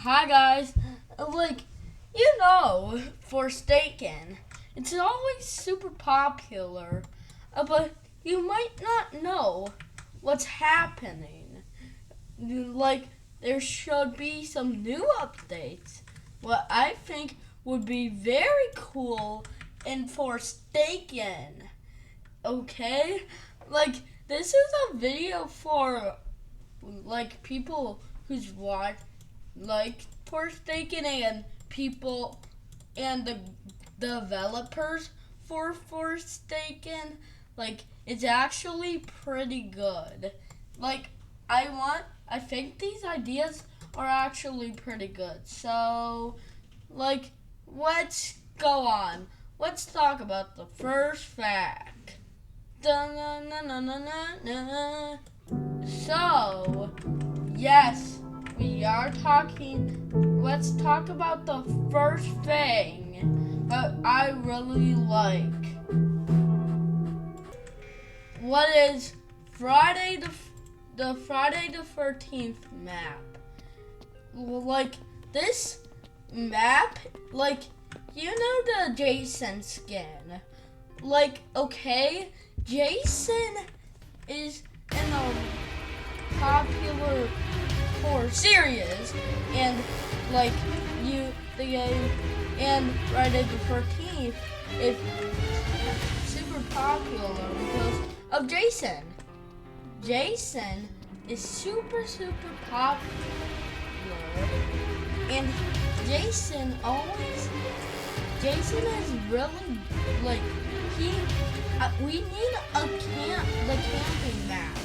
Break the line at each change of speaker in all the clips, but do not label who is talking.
Hi guys, like Forsaken, it's always super popular, but you might not know what's happening. Like there should be some new updates. What I think would be very cool in Forsaken. Okay, like this is a video for like people who's watched like Forsaken and people and the developers for Forsaken. Like it's actually pretty good. Like I think these ideas are actually pretty good. So like let's go on. Let's talk about the first fact. Dun-dun-dun-dun-dun-dun. So yes, we are talking. Let's talk about the first thing that I really like. What is the Friday the 13th map? Like this map, like the Jason skin. Like okay, Jason is in a popular for series and like the game and Friday the 13th is super popular because of Jason. Jason is super popular and Jason is really like we need the camping map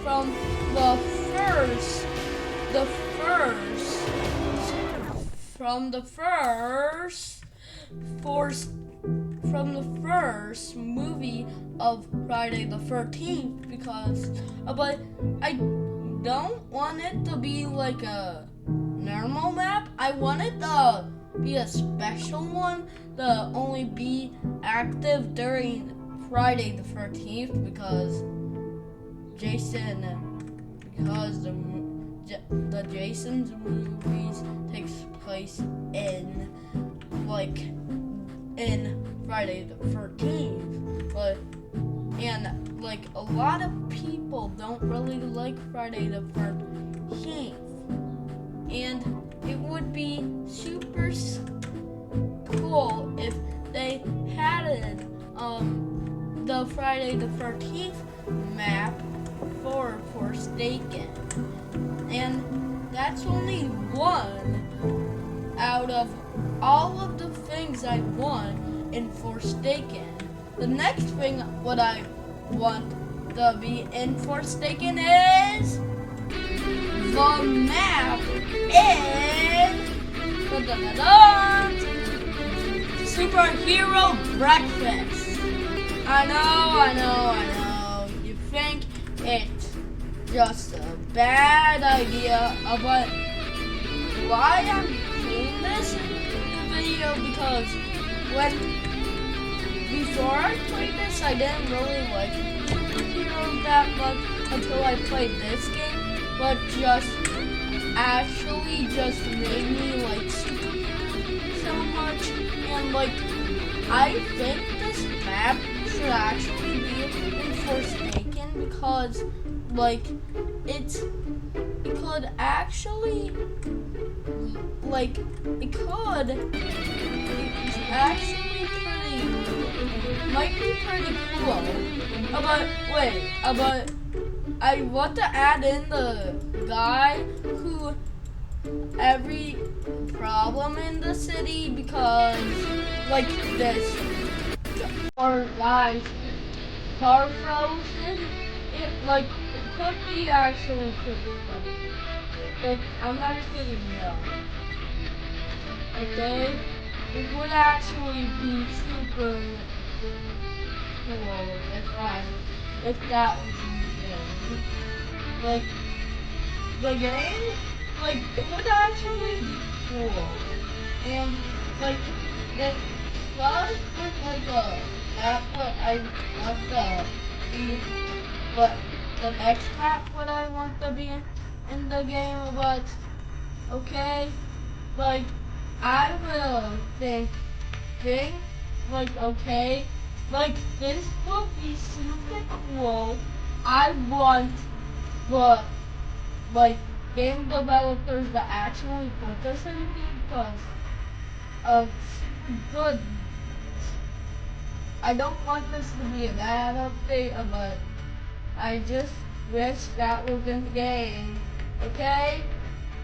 from the first movie of Friday the 13th because but I don't want it to be like a normal map. I want it to be a special one to only be active during Friday the 13th because the Jason's movies takes place in Friday the 13th, but and like a lot of people don't really like Friday the 13th, and it would be super cool if they had the Friday the 13th map for Forsaken. And that's only one out of all of the things I want in Forsaken. The next thing what I want to be in Forsaken is the map in Superhero Breakfast. I know. You think it's just a bad idea, but why I'm doing this video because before I played this, I didn't really like superheroes that much until I played this game, but just made me like superheroes so much, and like I think this map should actually be in Forsaken because like it could actually might be pretty cool. But I want to add in the guy who every problem in the city because like this or guys car frozen. It could be actually pretty funny. I'm not kidding you. Okay? It would actually be super cool if that was in the game. Like the game, it would actually be cool. And it was that's what I want to be but the next map what I want to be in the game, but okay, like, I will think, like, okay, like, this will be super cool. I want the, like, game developers to actually put this in because of good. I don't want this to be a bad update, but I just wish that was in the game. Okay?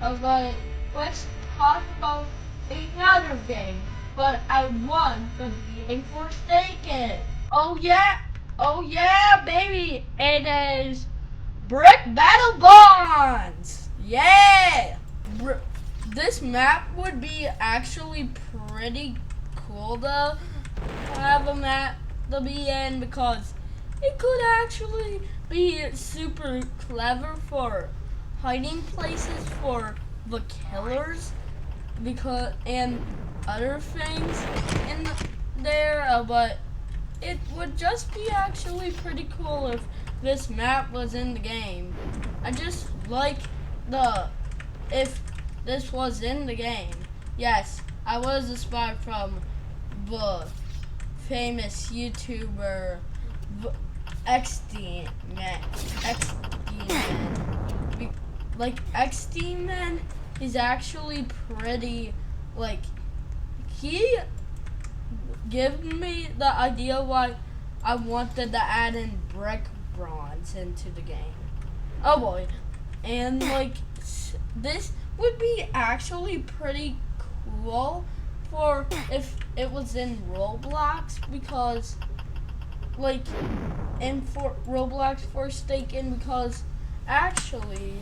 But let's talk about another game. But I want the being Forsaken. Oh yeah, baby. It is Brick Battle Bonds. Yeah. This map would be actually pretty cool though. Have a map to be in because it could actually be super clever for hiding places for the killers because and other things in there, but it would just be actually pretty cool if this map was in the game. I just like the if this was in the game. Yes, I was a spy from the famous YouTuber XD Man. Like XD Man is actually pretty, like, he gave me the idea why I wanted to add in brick bronze into the game. Oh boy. And like this would be actually pretty cool for if it was in Roblox because like in for Roblox Forsaken because actually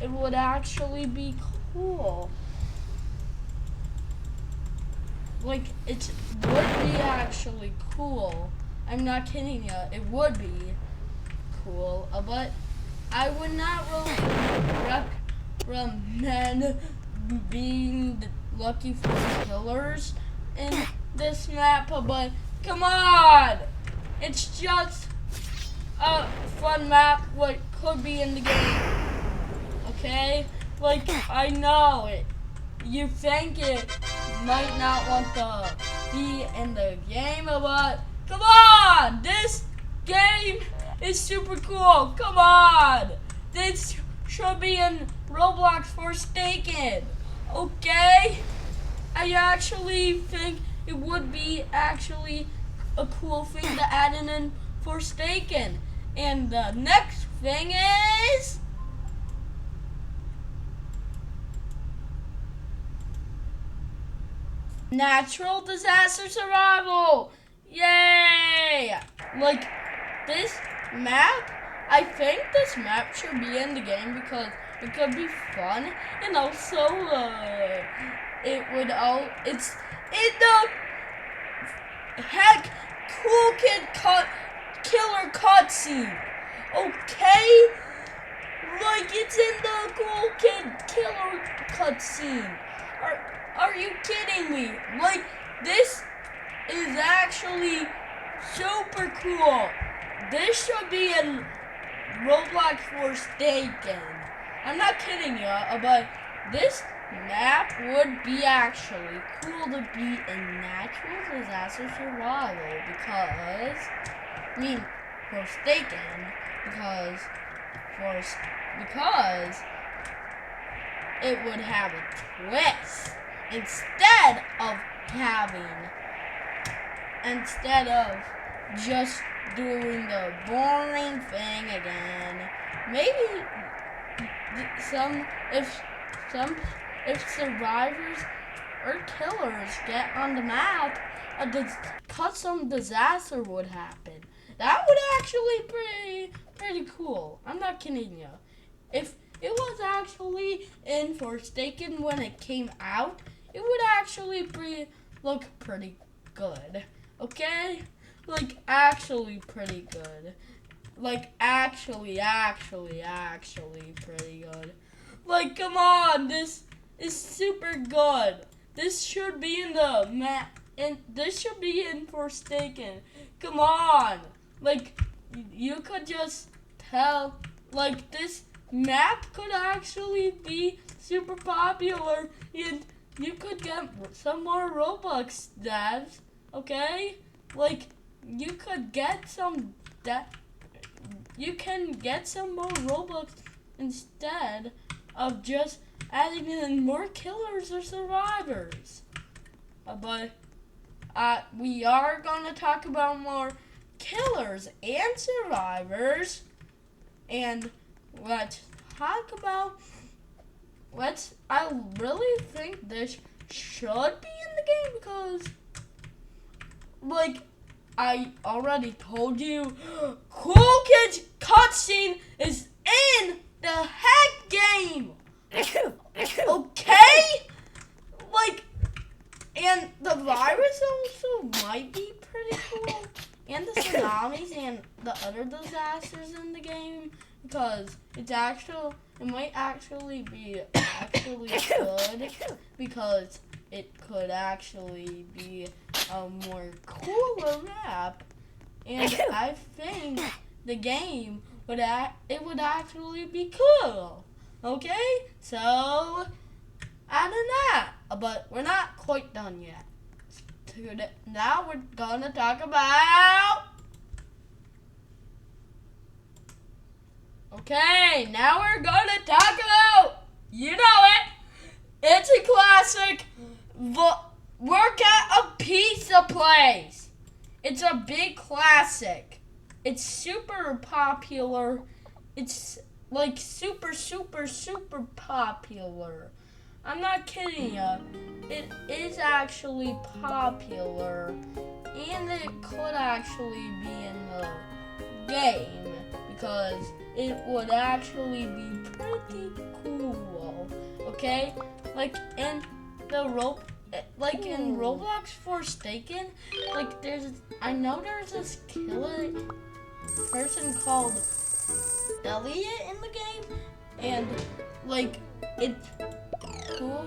it would actually be cool. Like it would be actually cool. I'm not kidding you. It would be cool, but I would not really recommend being lucky for killers in this map, but come on! It's just a fun map what could be in the game. Okay? Like, I know it. You think it might not want to be in the game, but come on! This game is super cool. Come on! This should be in Roblox Forsaken. Okay? I actually think it would be actually a cool thing to add in Forsaken. And the next thing is natural disaster survival. Yay! Like this map, I think this map should be in the game because it could be fun and also it's in the heck cool killer cutscene. Okay? Like it's in the cool killer cutscene. Are you kidding me? Like this is actually super cool. This should be in Roblox Forsaken. I'm not kidding you, but this map would be actually cool to be in natural disaster survival because, Forsaken, because it would have a twist instead of just doing the boring thing again. Maybe if survivors or killers get on the map, some disaster would happen. That would actually pretty cool. I'm not kidding you. If it was actually in Forsaken when it came out, it would actually look pretty good. Okay? Like actually pretty good. Like actually pretty good. Like come on, this is super good. This should be in the map and this should be in Forsaken. Come on. Like you could just tell like this map could actually be super popular, and you could get some more Robux devs, okay? Like, you could get some you can get some more Robux instead of just adding in more killers or survivors. But we are going to talk about more killers and survivors. And let's talk about, I really think this should be in the game because, like, I already told you, Cool Kids cutscene is in the hack game. Okay? Like, and the virus also might be pretty cool. And the tsunamis and the other disasters in the game. Because it might actually be good. Because it could actually be a more cooler map. And I think the game would actually be cool. Okay? So, add in that. But we're not quite done yet. Now we're gonna talk about... Okay, now we're gonna talk about... You know it! It's a classic. Work at a pizza place. It's a big classic. It's super popular. It's like super popular. I'm not kidding you. It is actually popular, and it could actually be in the game because it would actually be pretty cool. Okay, like in in Roblox Forsaken, I know there's this killer person called Elliot in the game, and like it's cool.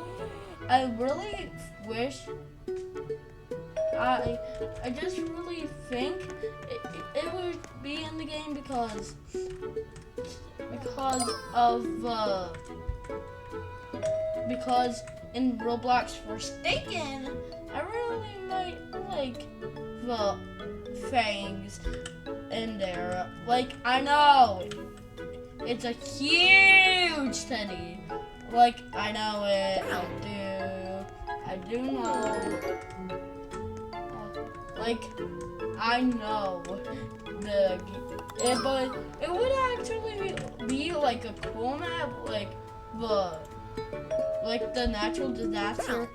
I really wish I just really think it would be in the game because in Roblox Forsaken I really might like the things in there. Like, I know it's a huge city. Like, I know it. I do know. Like, I know but it would actually be like a cool map, like the natural disaster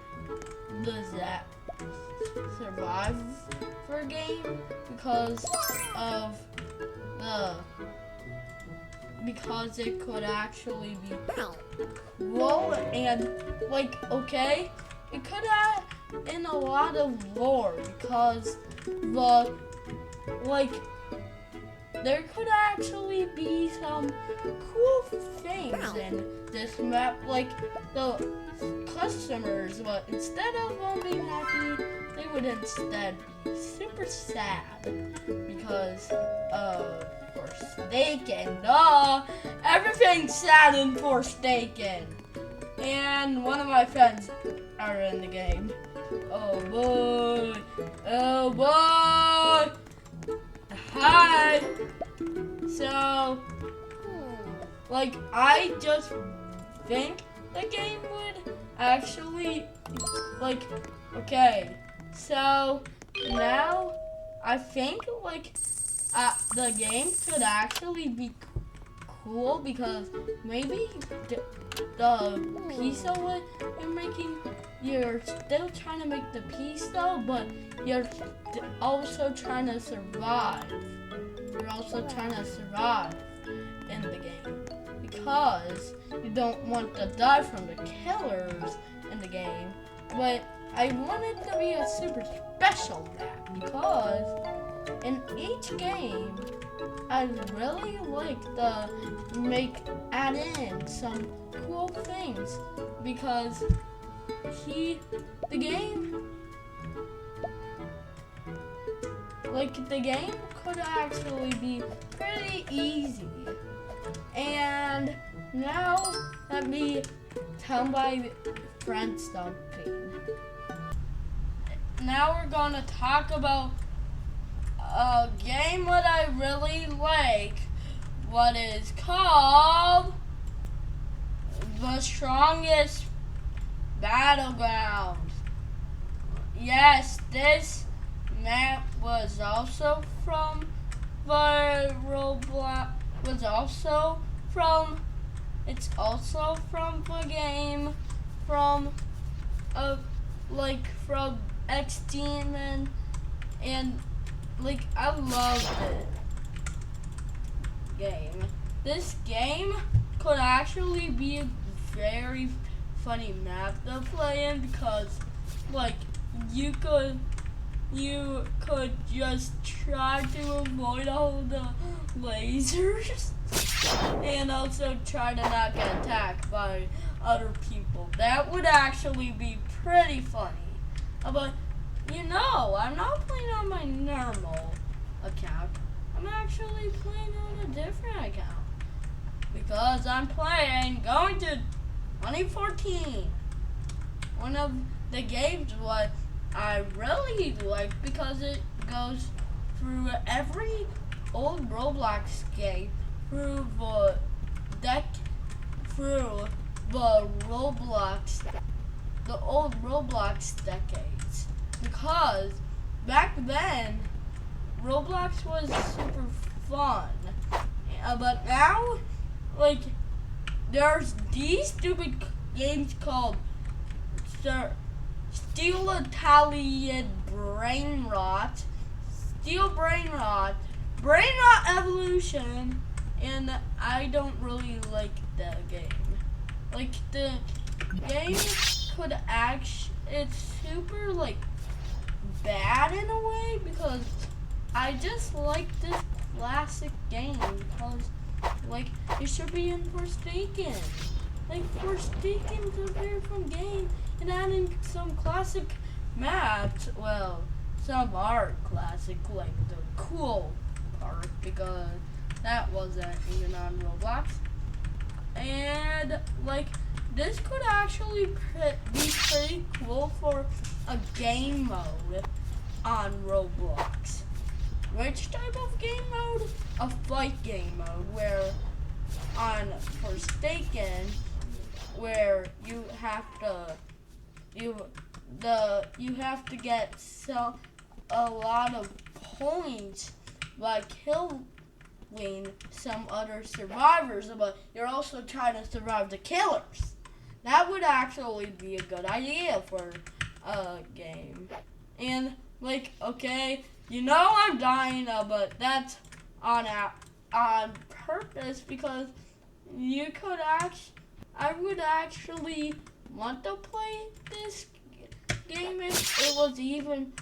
survivor game because it could actually be cool and okay, it could add in a lot of lore because there could actually be some cool things in this map, like the customers, but instead of them being happy, they would instead be super sad because Forsaken. Everything's sad in Forsaken. And one of my friends are in the game. Oh boy. Oh boy. Hi. So, I just think the game would actually, okay. So, now, I think, the game could actually be cool because maybe the pizza what you're making, you're still trying to make the pizza, but you're also trying to survive. You're also trying to survive in the game because you don't want to die from the killers in the game. But I want it to be a super special map because in each game, I really like to add in some cool things because the game could actually be pretty easy. And now let me Town by friend stumping. Now we're gonna talk about a game that I really like. What is called The Strongest Battlegrounds. Yes, this map was also from the Roblox. It's also from the game from from X Team and I loved it. Game. This game could actually be a very funny map to play in because you could just try to avoid all the lasers and also try to not get attacked by other people. That would actually be pretty funny. But I'm not playing on my normal account. I'm actually playing on a different account because I'm going to 2014. One of the games what I really like because it goes through every old Roblox game through the old Roblox decades. Because back then Roblox was super fun. But now there's these stupid games called Steel Italian Brain Rot, Steel Brain Rot, Brain Rot Evolution, and I don't really like the game. The game could it's super bad in a way because I just like this classic game because it should be in Forsaken. Forsaken's a very fun game, and adding some classic maps. Well, some are classic, like the cool part, because that wasn't even on Roblox. And this could actually be pretty cool for a game mode on Roblox. Which type of game mode? A fight game mode, where on Forsaken, where you have to get a lot of points by killing some other survivors, but you're also trying to survive the killers. That would actually be a good idea for a game. And okay, I'm dying, but that's on purpose because I would actually want to play this game if it was even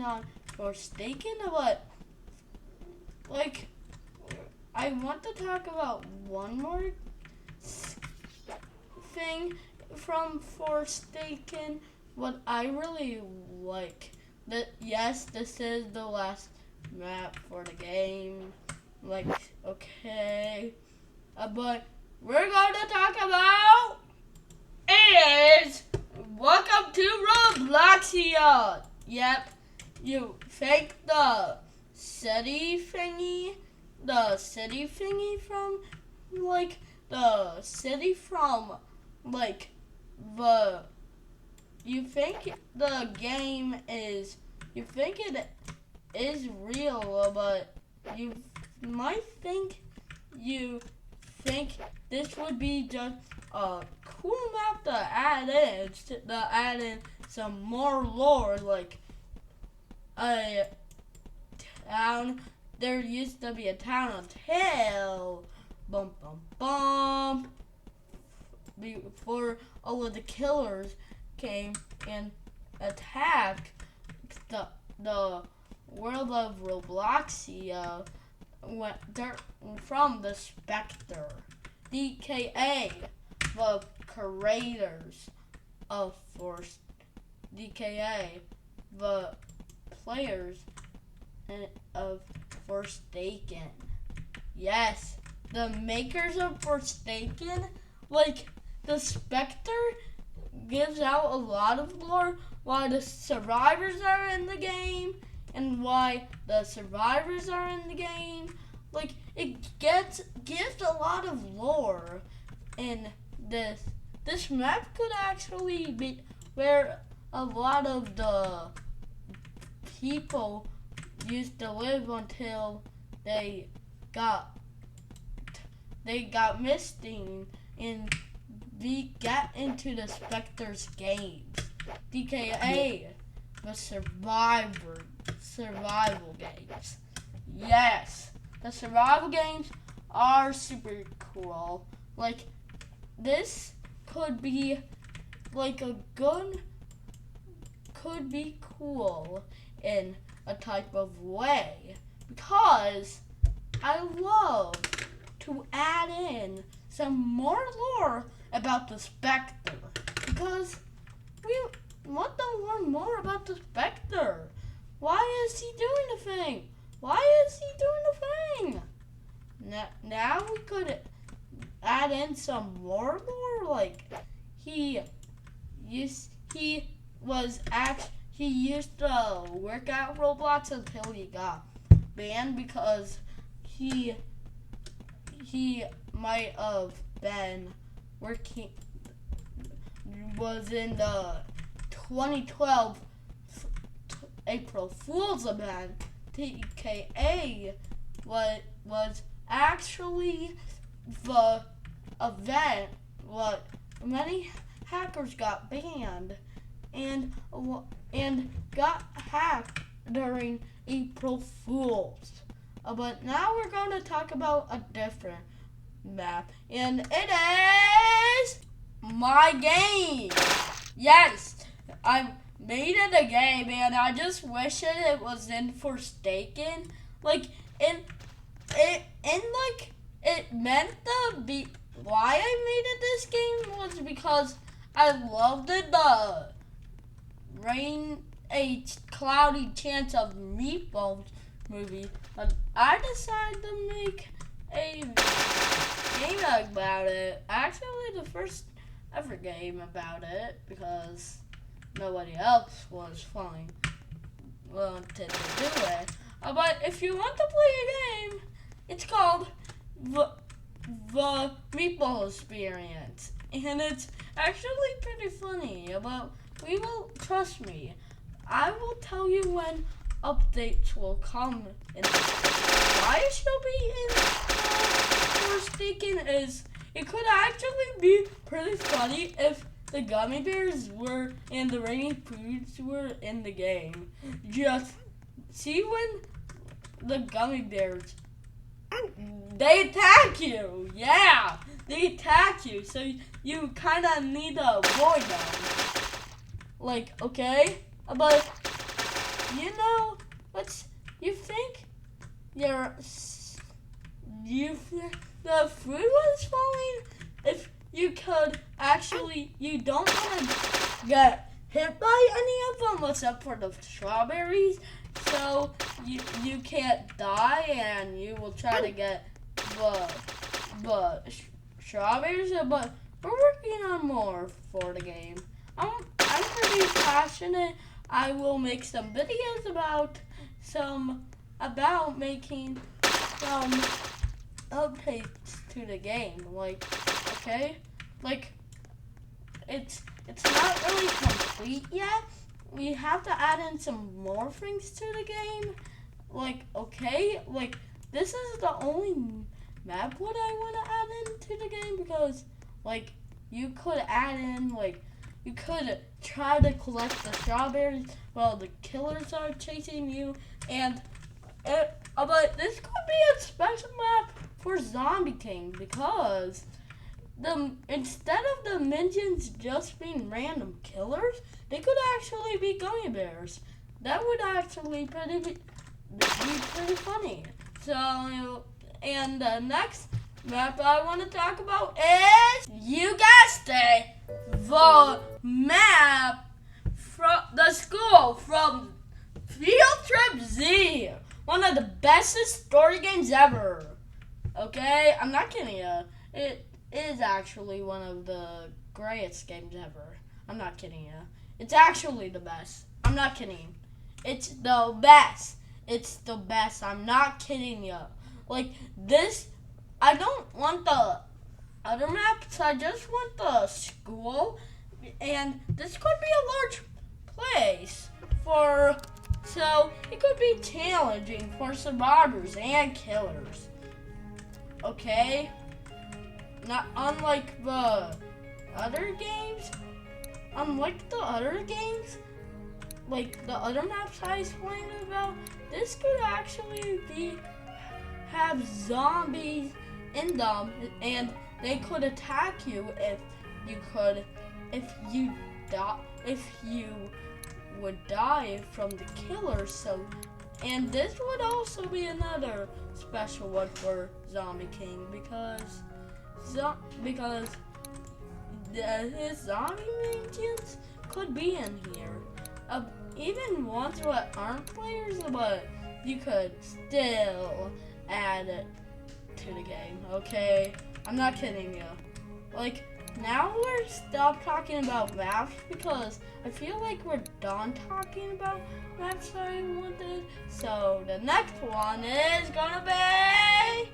on Forsaken, but I want to talk about one more thing from Forsaken. What I really like. Yes, this is the last map for the game. Okay. But we're going to talk about is welcome to Robloxia. Yep. You think the city thingy from you think the game is, you think it is real, but you think this would be just a cool map to add in some more lore, a town. There used to be a town on Hill, bum bum bum, before all of the killers came and attacked the world of Robloxia from the Spectre, DKA, the creators of Force, DKA, the players of Forsaken. Yes, the makers of Forsaken like the Spectre gives out a lot of lore why the survivors are in the game and why the survivors are in the game. Like it gives a lot of lore in this. This map could actually be where a lot of the people used to live until they got missing and we get into the Spectre's games. DKA, the survival games. Yes, the survival games are super cool. Like this could be like could be cool in a type of way because I love to add in some more lore about the Spectre because we want to learn more about the Spectre. Why is he doing the thing? Why is he doing the thing? Now we could add in some more lore, like he used to work at Roblox until he got banned because he might have been was in the 2012 April Fool's event. TKA was actually the event what many hackers got banned and got hacked during April Fool's. But now we're going to talk about a different map, and it is my game. Yes, I made it a game, and I just wish it was in Forsaken. Like, it meant to be. Why I made it this game was because I loved it. The rain, a cloudy chance of meatballs movie. I decided to make a game about it. Actually, the first ever game about it because nobody else was wanted to do it. But if you want to play a game, it's called the Meatball Experience, and it's actually pretty funny. But trust me, I will tell you when updates will come. And why it should be in Forsaken is it could actually be pretty funny if the gummy bears were and the raining foods were in the game. Just see when the gummy bears they attack you. Yeah, they attack you, so you kind of need to avoid them. Like, okay, but you know, you think the food was falling? If you could actually, you don't want to get hit by any of them except for the strawberries, so you can't die and you will try to get the strawberries. But we're working on more for the game. I'm pretty passionate. I will make some videos about making some updates to the game. Like, okay, like it's not really complete yet. We have to add in some more things to the game. Like, okay, like this is the only map what I want to add into the game because like you could add in like. You could try to collect the strawberries while the killers are chasing you, but this could be a special map for Zombie King because instead of the minions just being random killers, they could actually be gummy bears. That would actually be pretty funny. So, and the next map I want to talk about is, you guessed it, the map from the school from Field Trip Z. One of the bestest story games ever. Okay, I'm not kidding you. is actually one of the greatest games ever. I'm not kidding you. It's actually the best. I'm not kidding. It's the best. It's the best. I'm not kidding you. Like this, I don't want the other maps. I just want the school, and this could be a large place for. So it could be challenging for survivors and killers. Okay. Not unlike the other games. Unlike the other games, like the other maps I explained about, this could actually have zombies in them, and they could attack you if you would die from the killer. So, and this would also be another special one for Zombie King because his zombie minions could be in here. Even ones that aren't players, but you could still add it to the game, okay? I'm not kidding you. Like, now we're stop talking about maps because I feel like we're done talking about maps that I wanted. So the next one is gonna be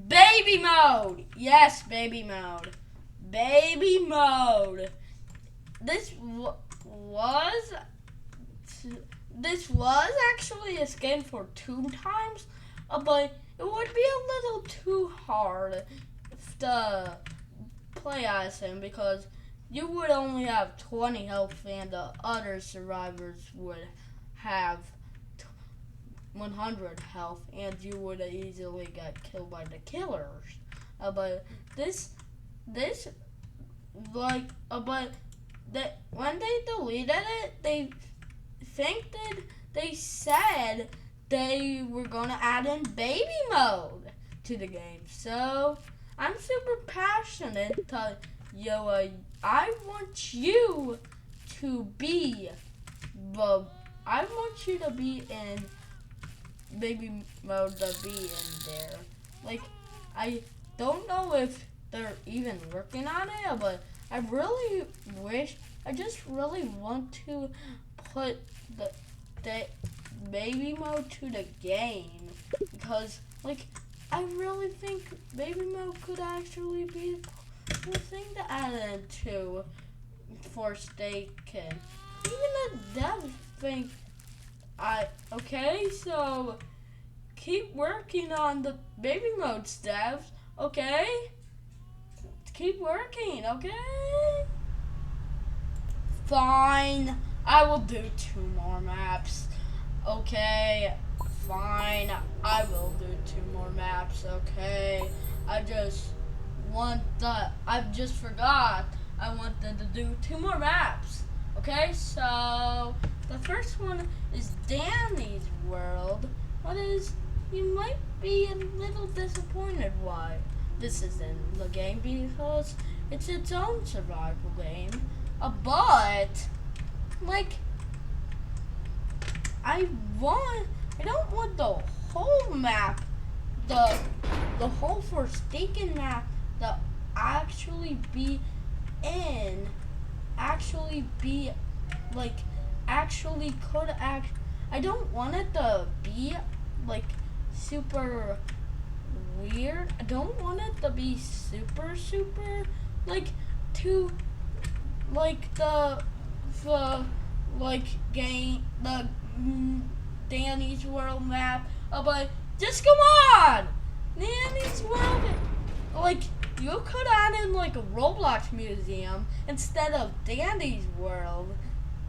baby mode. Yes, baby mode. Baby mode. This was actually a skin for 2 times, but it would be a little too hard to play as him because you would only have 20 health and the other survivors would have 100 health and you would easily get killed by the killers. But when they deleted it, they said they were gonna add in baby mode to the game. So I'm super passionate to I want you to be in baby mode to be in there. Like, I don't know if they're even working on it, but I just really want to put the baby mode to the game because, like, I really think baby mode could actually be a cool thing to add into for Staken. Even the devs think okay, so keep working on the baby mode, devs, okay? Keep working, okay? Fine, I will do 2 more maps. Okay, fine, I will do 2 more maps, okay? I just forgot I wanted to do 2 more maps. Okay, so the first one is Danny's World. You might be a little disappointed why this is in the game because it's its own survival game. But like I don't want the whole map, the whole Forsaken map to actually I don't want it to be like super weird. I don't want it to be super like too like the game the Danny's World map. But just come on, Danny's World. Like you could add in like a Roblox museum instead of Danny's World.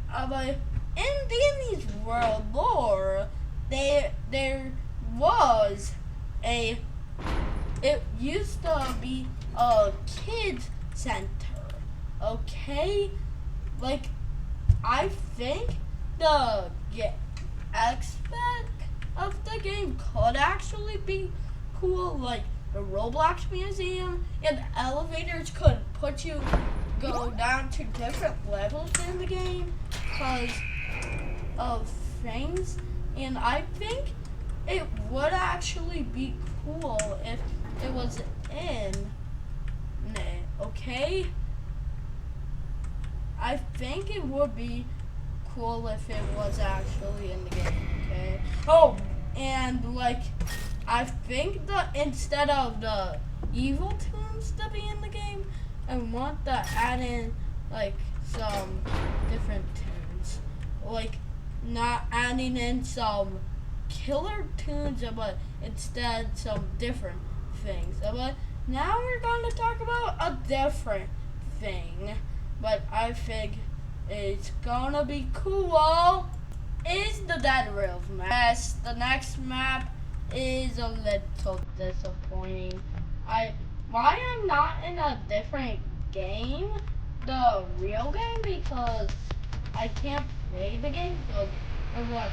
But in Danny's World lore, there was it used to be a kids center. Okay, like I think the aspect of the game could actually be cool, like the Roblox museum, and elevators could go down to different levels in the game because of things, and I think it would actually be cool if it was in it, okay? I think it would be cool if it was actually in the game, okay? Oh, and like, I think that instead of the evil tunes to be in the game, I want to add in like some different tunes. Like, not adding in some killer tunes, but instead some different things. But now we're going to talk about a different thing, but I think it's gonna be cool. Is the Dead Rails map? Yes, the next map is a little disappointing. Why I'm not in a different game, the real game, because I can't play the game because Roblox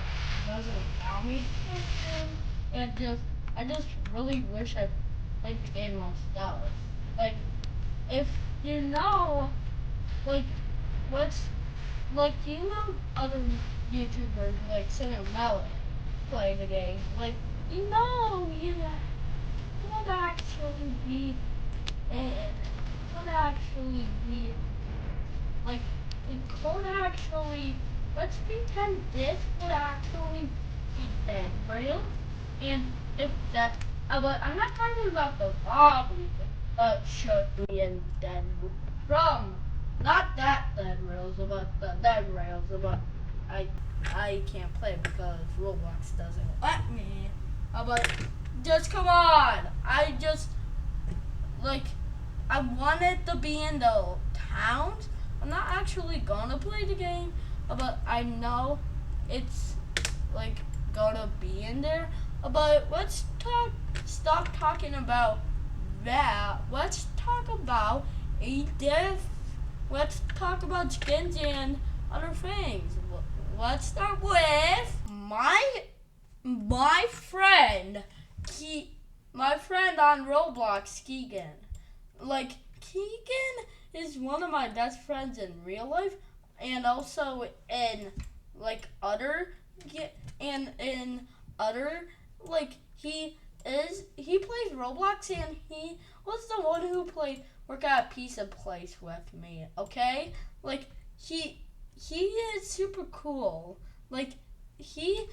doesn't allow me to. And I just really wish I played the game myself. Like, if you know, like, what's like, other YouTubers like Cinnamon play the game. Like, would actually be it could actually be like it could actually let's pretend this would actually be dead real and if that but I'm not talking about the lobby should be in dead from not that dead rails but the dead rails but I I can't play because Roblox doesn't let me. But just come on. Like I wanted to be in the towns. I'm not actually gonna play the game, but I know it's like gonna be in there. But stop talking about that. Let's talk about a diff. Let's talk about skins and other things. Let's start with my friend. My friend on Roblox, Keegan. Like, Keegan is one of my best friends in real life and also in like other and in other like he plays Roblox and he was the one who played Work at a Pizza Place with me, okay? Like he is super cool. Like he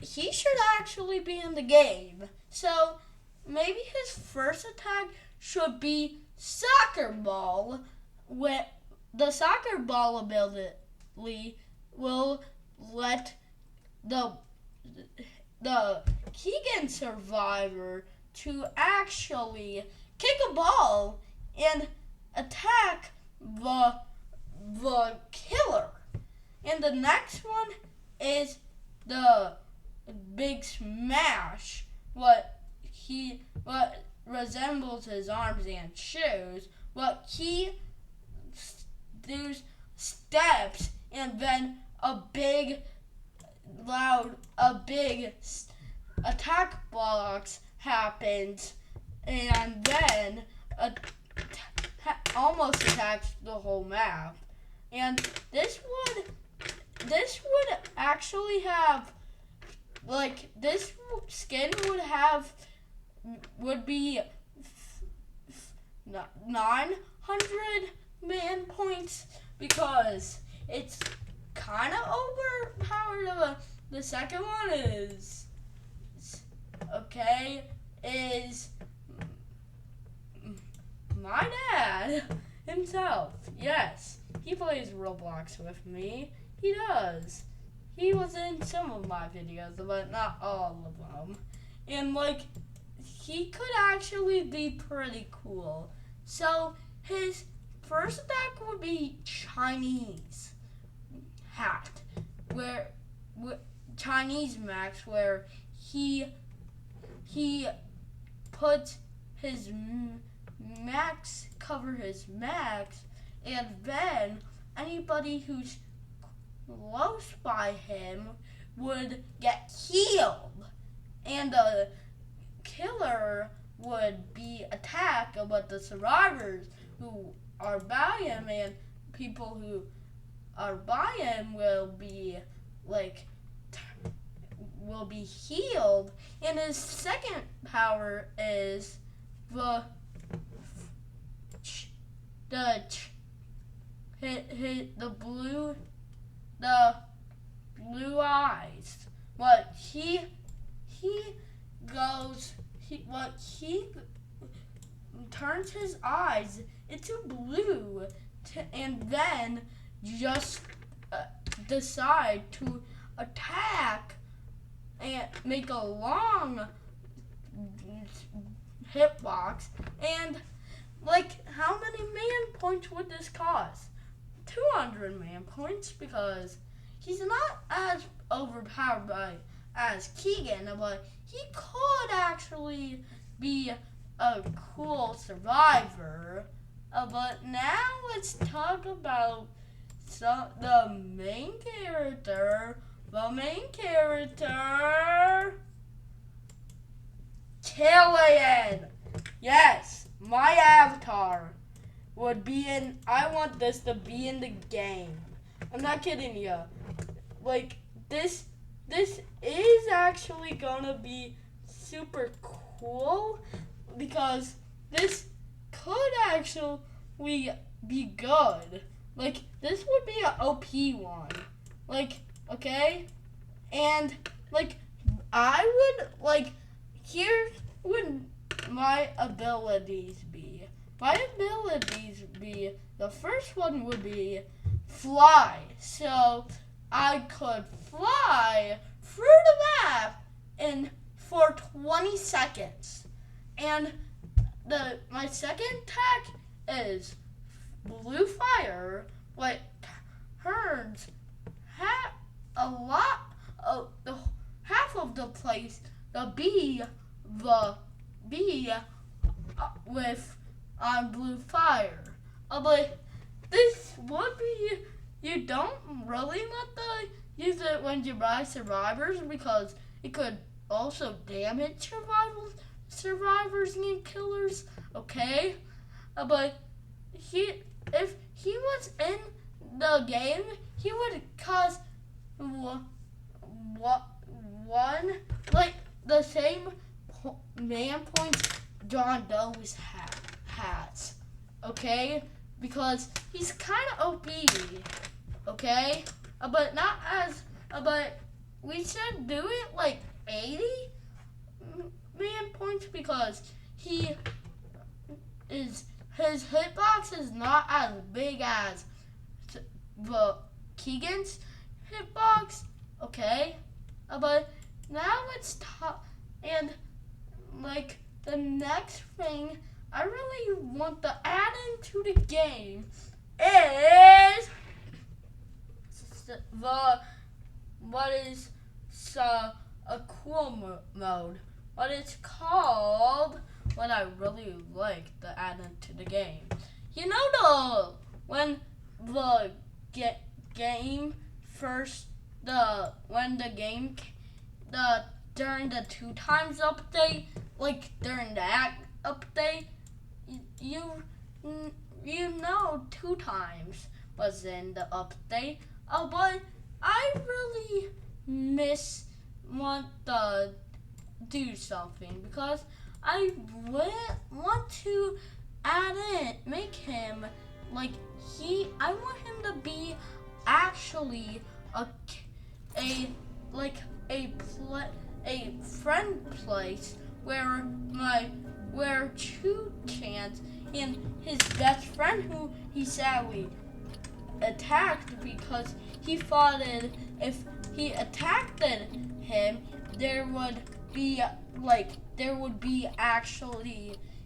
should actually be in the game. So maybe his first attack should be soccer ball. With the soccer ball ability will let the Keegan survivor to actually kick a ball and attack the killer. And the next one is the big smash. What resembles his arms and shoes. What he does steps and then a big attack box happens and then almost attacks the whole map. And this would actually have like this skin would be 900 man points because it's kind of overpowered. The second one is my dad himself. Yes, he plays Roblox with me. He does. He was in some of my videos, but not all of them. And like, he could actually be pretty cool. So his first attack would be Chinese hat, where Chinese max, where he puts his cover his max, and then anybody who's close by him would get healed, and the killer would be attacked, but the survivors who are by him and people who are by him will be healed. And his second power is the blue eyes. What he goes he turns his eyes into blue and then just decide to attack and make a long hitbox. And like, how many man points would this cost? 200 man points, because he's not as overpowered as Keegan, but he could actually be a cool survivor. But now let's talk about the main character. The main character, Killian. Yes, my avatar would be in. I want this to be in the game. I'm not kidding you. Like, this is actually gonna be super cool, because this could actually be good. Like, this would be an OP one. Like, okay? And, like, I would, like, here would my abilities be. My abilities be, the first one would be fly. So, I could fly through the map for 20 seconds. And my second attack is blue fire, what turns half of the place to be with blue fire. But this would be, you don't really want to use it when you buy survivors, because it could also damage survivors and killers. Okay, but if he was in the game, he would cause one, like, the same man points John Doe has. Okay, because he's kind of OP. Okay, but not as. But we should do it like 80 man points, because his hitbox is not as big as the Keegan's hitbox. Okay, but now let's talk. And like, the next thing I really want to add into the game is a cool mode. What it's called, what I really like to add into the game. You know, when the game first, during the 2 times update, like during that update, you know 2 times was in the update. But I really want to do something, because I want to make him like I want him to be actually a friend place where Two Chance and his best friend, who he sadly attacked because he thought that if he attacked him,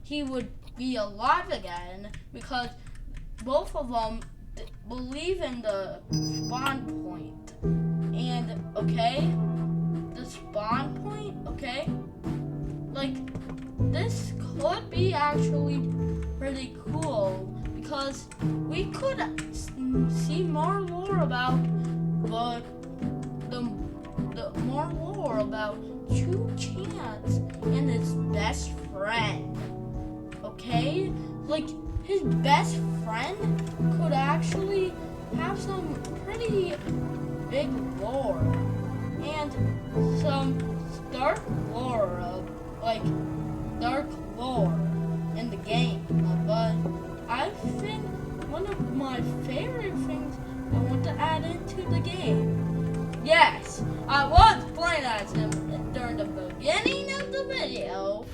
he would be alive again, because both of them believe in the spawn point. And okay, the spawn point, okay, like, this could be actually pretty cool, because we could see more lore about more lore about Two Chance and his best friend. Okay, like, his best friend could actually have some pretty big lore and some dark lore in the game. But I think favorite things I want to add into the game. Yes, I was playing as him during the beginning of the video.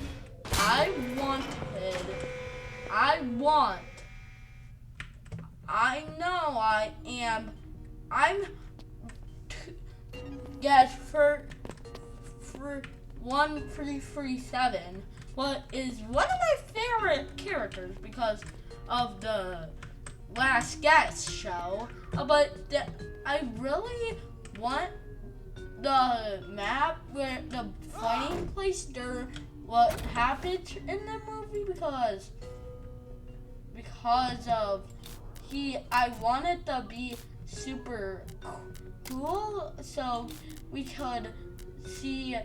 Yes, for 1337, what is one of my favorite characters because of the Last Guest show. I really want the map where the fighting place during what happened in the movie because I want it to be super cool so we could see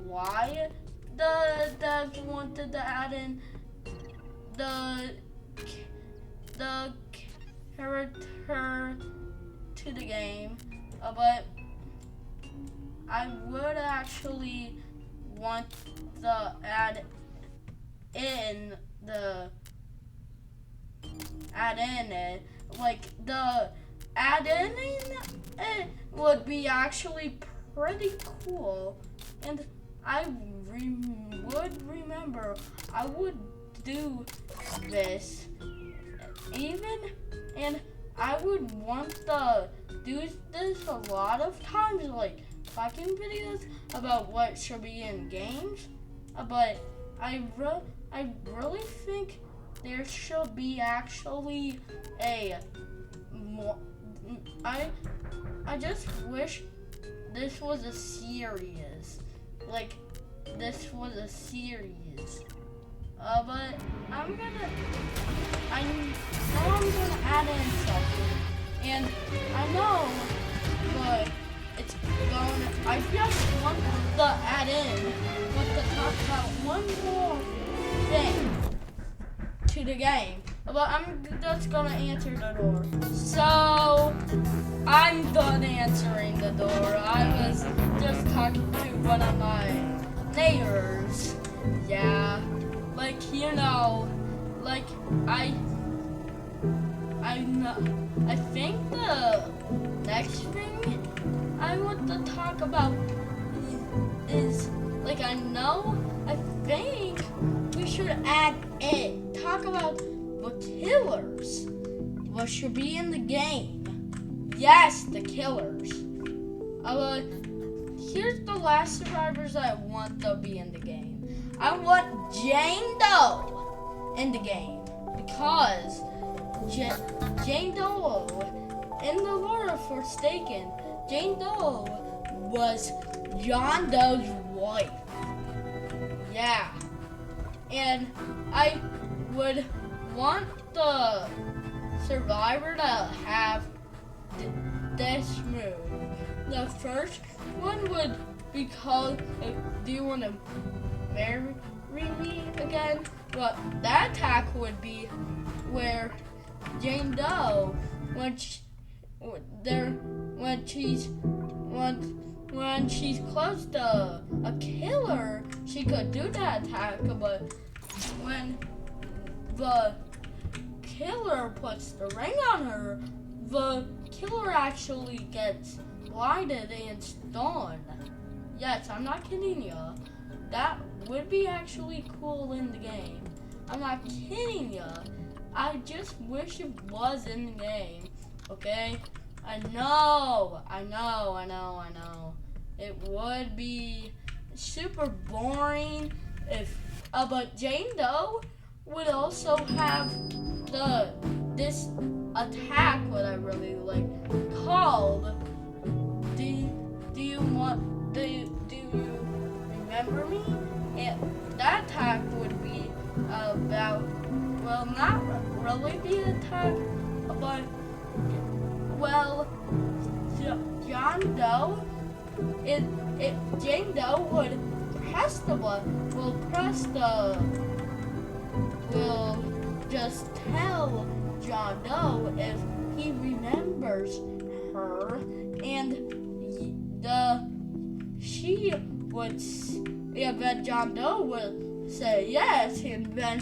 why the devs wanted to add in the character to the game, but I would actually want to add in it would be actually pretty cool, and I would remember I would do this and I would want to do this a lot of times, like talking videos about what should be in games, but I really think there should be actually a more. I just wish this was a series, but I know I'm gonna add in something, and I know, but it's going. I just want to add in, want to talk about one more thing to the game. But I'm just gonna answer the door. So I'm done answering the door. I was just talking to one of my neighbors. Yeah, I think the next thing I want to talk about is I think we should talk about the killers. What should be in the game? Yes, the killers. Here's the last survivors I want to be in the game. I want Jane Doe in the game because Jane Doe, in the lore of Forsaken, Jane Doe was John Doe's wife. Yeah. And I would want the survivor to have this move. The first one would be called, do you want to marry me again? Well, that attack would be where Jane Doe, when she's close to a killer, she could do that attack, but when the killer puts the ring on her, the killer actually gets blinded and stunned. Yes, I'm not kidding you. That would be actually cool in the game. I'm not kidding you. I just wish it was in the game. Okay? I know. It would be super boring if, but Jane Doe would also have this attack, what I really like, called. Do you remember me? And that attack would be about, well, not really the attack, but John Doe. Jane Doe would press the button. Will just tell John Doe if he remembers her, and then John Doe would say yes, and then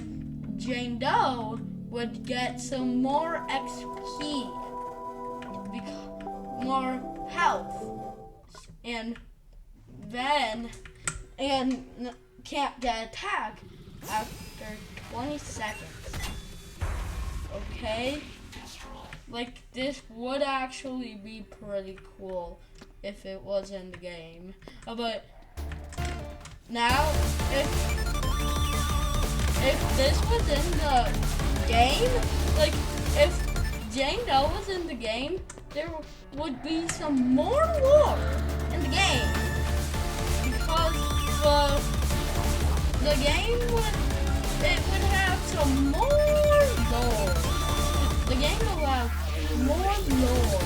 Jane Doe would get some more XP, more health, and then can't get attacked after 20 seconds. Okay? Like, this would actually be pretty cool if it was in the game. But now, if this was in the game, like, if Jane Doe was in the game, there would be some more lore in the game. Because the game would have some more lore. The game will have more lore.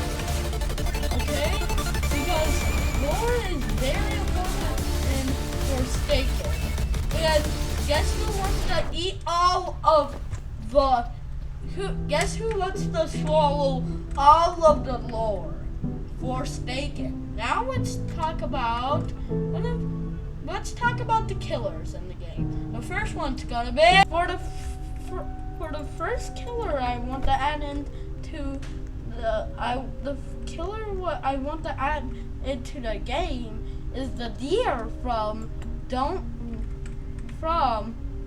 Okay? Because lore is very important for staking. And guess who wants to eat all of the guess who wants to swallow all of the lore for staking? Now let's talk about the killers in the game. The first one's gonna be for the first killer I want to add into the killer what I want to add into the game is the deer from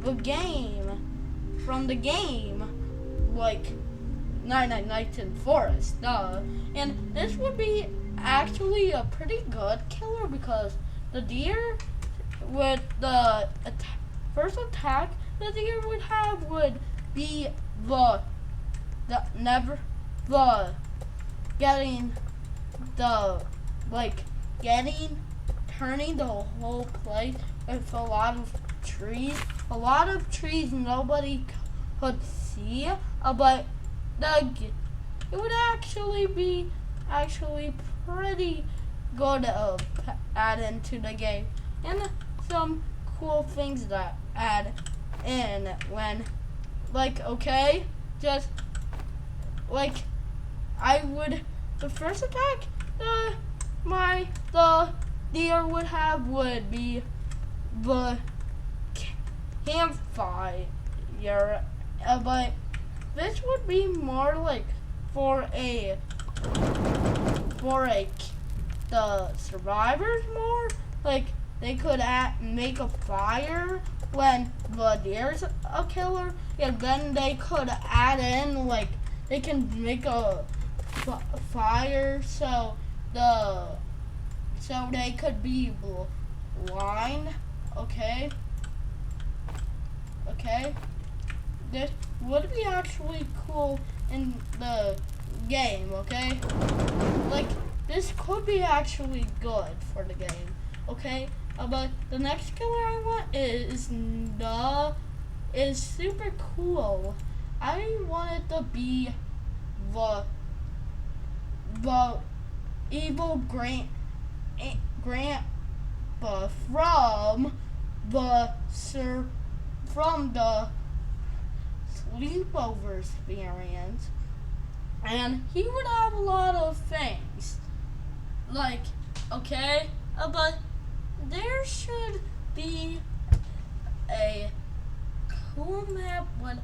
the game like 99 Nights in Forest, and this would be actually a pretty good killer because the deer with the first attack the deer would have would be turning the whole place with a lot of trees nobody could see, but it would actually be pretty good to add into the game, and some cool things that add in when the first attack the deer would have would be the campfire, but this would be more like for the survivors more, like they could make a fire when the deer's a killer, and then they could add in they can make a fire so they could be blind. Okay, this would be actually cool in the game. Okay, this could be actually good for the game. Okay, but the next killer I want is super cool. I want it to be the evil grandpa from the sleepover experience, and he would have a lot of things but there should be a cool map what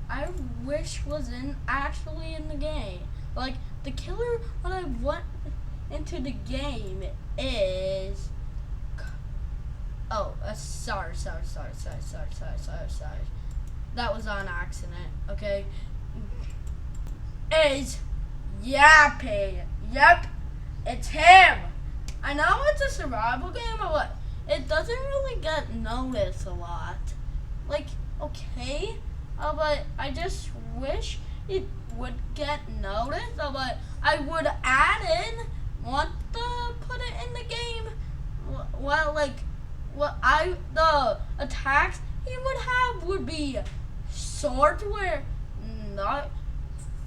I wish was actually in the game. The killer when I went into the game is sorry. That was on accident, okay? Is Yappy. Yep, it's him. I know it's a survival game, but it doesn't really get noticed a lot. Okay, but I just wish it would get noticed, but I would want to put it in the game. The attacks he would have would be swords where not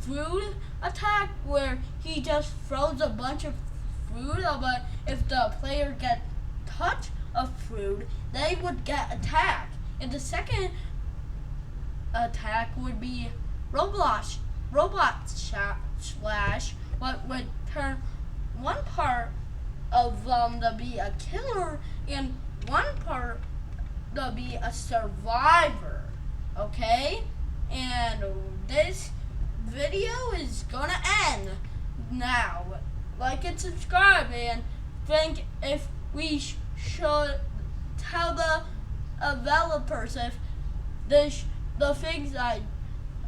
food attack where he just throws a bunch of food, but if the player gets touch of food, they would get attacked. And the second attack would be Roblox slash, what would turn one part of them to be a killer and one part to be a survivor. Okay? And this video is gonna end now. Like and subscribe, and think if we should tell the developers if the things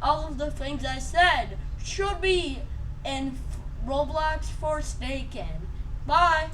all of the things I said should be in Roblox Forsaken. Bye.